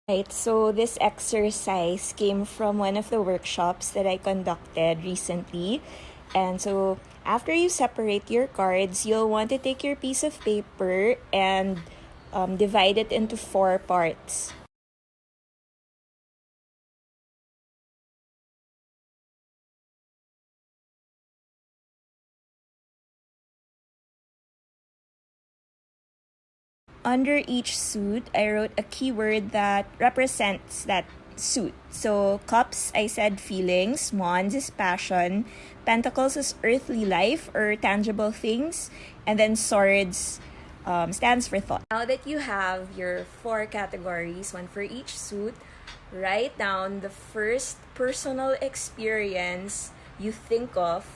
Right, so this exercise came from one of the workshops that I conducted recently. And so after you separate your cards, you'll want to take your piece of paper and divide it into 4 parts. Under each suit, I wrote a keyword that represents that suit. So, cups, I said feelings, wands is passion, pentacles is earthly life or tangible things, and then swords stands for thought. Now that you have your 4 categories, one for each suit, write down the first personal experience you think of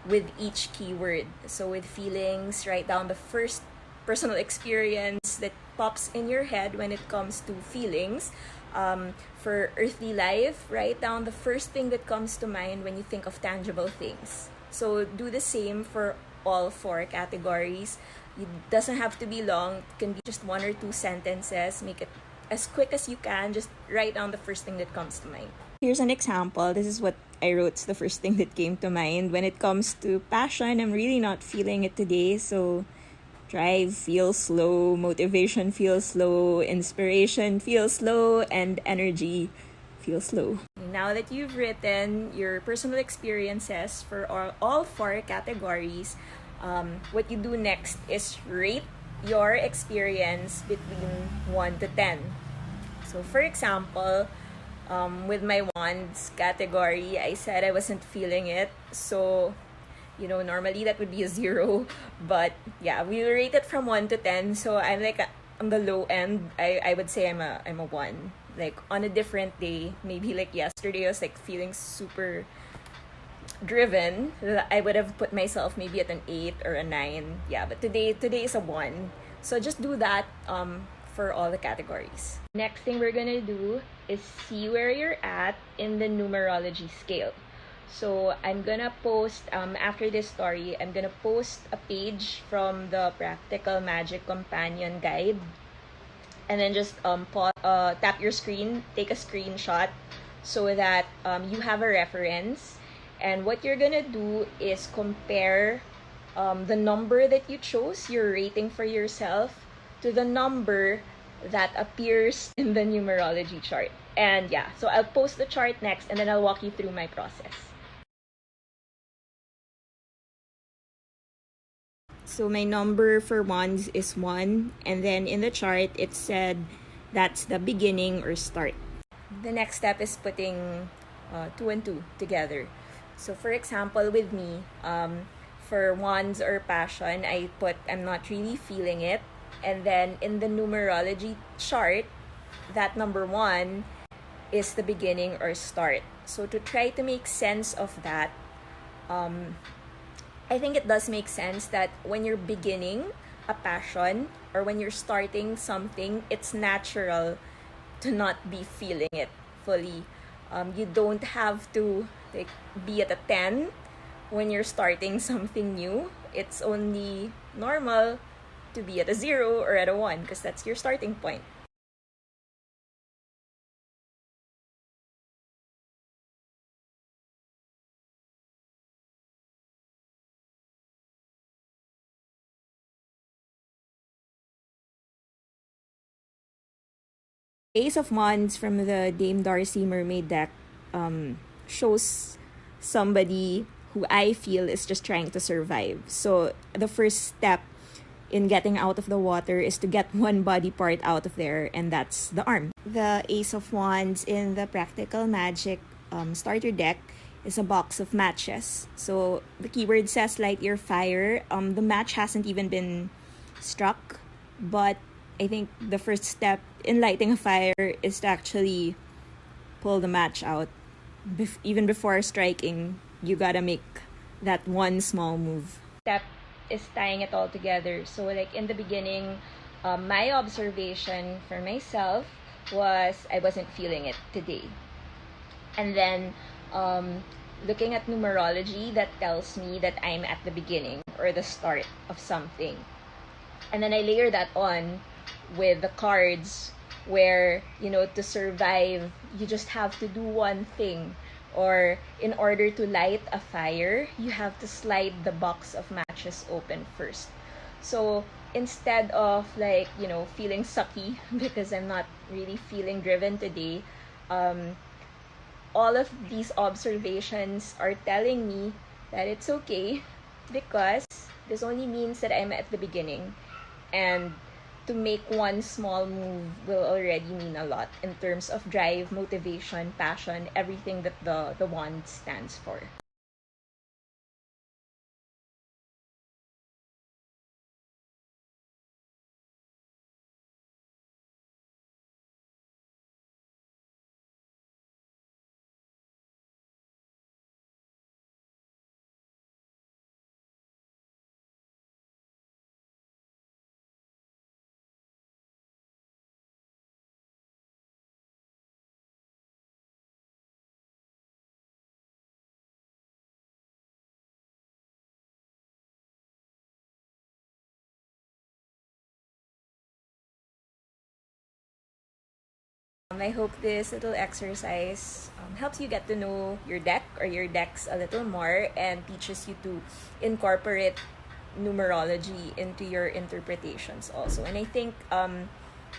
with each keyword. So with feelings, write down the first personal experience that pops in your head when it comes to feelings. For earthly life, write down the first thing that comes to mind when you think of tangible things. So do the same for all 4 categories. It doesn't have to be long. It can be just 1 or 2 sentences. Make it as quick as you can. Just write down the first thing that comes to mind. Here's an example. This is what I wrote. It's the first thing that came to mind. When it comes to passion, I'm really not feeling it today. So drive feels slow, motivation feels slow, inspiration feels slow, and energy feels slow. Now that you've written your personal experiences for all 4 categories, what you do next is rate your experience between 1 to 10. So for example, with my wands category, I said I wasn't feeling it. So, normally that would be a 0. But yeah, we rate it from 1 to 10. So I'm like on the low end. I would say I'm a 1. Like on a different day, maybe like yesterday, I was like feeling super driven. I would have put myself maybe at an 8 or a 9. Yeah, but today is a 1. So just do that for all the categories. Next thing we're gonna do is see where you're at in the numerology scale. So I'm gonna post after this story, I'm gonna post a page from the Practical Magic Companion Guide, and then just tap your screen, take a screenshot so that you have a reference. And what you're gonna do is compare the number that you chose, your rating for yourself, to the number that appears in the numerology chart. And yeah, so I'll post the chart next, and then I'll walk you through my process. So my number for wands is 1, and then in the chart it said that's the beginning or start. The next step is putting 2 and 2 together. So for example, with me, for wands or passion, I put I'm not really feeling it. And then in the numerology chart, that number 1 is the beginning or start. So to try to make sense of that, I think it does make sense that when you're beginning a passion or when you're starting something, it's natural to not be feeling it fully. You don't have to be at a 10 when you're starting something new. It's only normal to be at a 0 or at a 1 because that's your starting point. Ace of Wands from the Dame Darcy Mermaid deck shows somebody who I feel is just trying to survive. So the first step in getting out of the water is to get one body part out of there, and that's the arm. The Ace of Wands in the Practical Magic starter deck is a box of matches. So the keyword says light your fire. The match hasn't even been struck, but I think the first step in lighting a fire is to actually pull the match out. Even before striking, you gotta make that one small move. Step is tying it all together. So like in the beginning, my observation for myself was I wasn't feeling it today. And then looking at numerology, that tells me that I'm at the beginning or the start of something. And then I layer that on with the cards where, to survive, you just have to do one thing. Or in order to light a fire, you have to slide the box of matches open first. So instead of like, feeling sucky because I'm not really feeling driven today, um, all of these observations are telling me that it's okay, because this only means that I'm at the beginning. And to make one small move will already mean a lot in terms of drive, motivation, passion, everything that the wand stands for. I hope this little exercise helps you get to know your deck or your decks a little more, and teaches you to incorporate numerology into your interpretations also. And I think,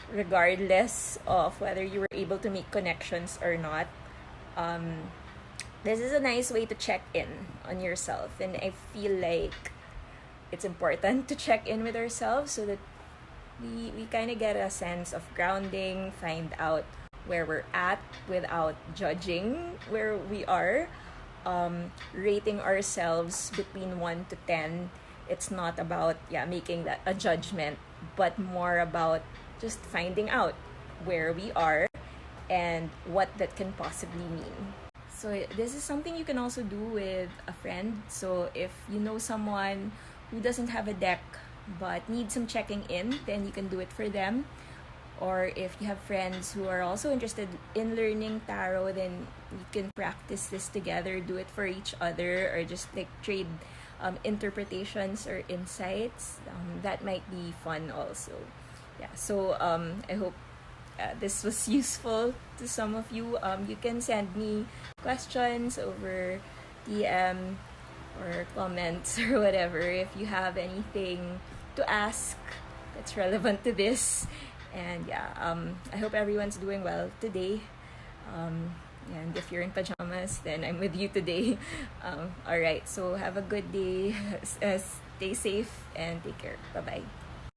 regardless of whether you were able to make connections or not, um, this is a nice way to check in on yourself. And I feel like it's important to check in with ourselves so that we kind of get a sense of grounding, find out where we're at without judging where we are, rating ourselves between 1 to 10. It's not about, making that a judgment, but more about just finding out where we are and what that can possibly mean. So this is something you can also do with a friend. So if you know someone who doesn't have a deck but needs some checking in, then you can do it for them. Or if you have friends who are also interested in learning tarot, then you can practice this together, do it for each other, or just like trade interpretations or insights. That might be fun also. Yeah, so I hope this was useful to some of you. You can send me questions over DM or comments or whatever if you have anything to ask that's relevant to this. And I hope everyone's doing well today. And if you're in pajamas, then I'm with you today. All right, so have a good day. Stay safe and take care. Bye bye.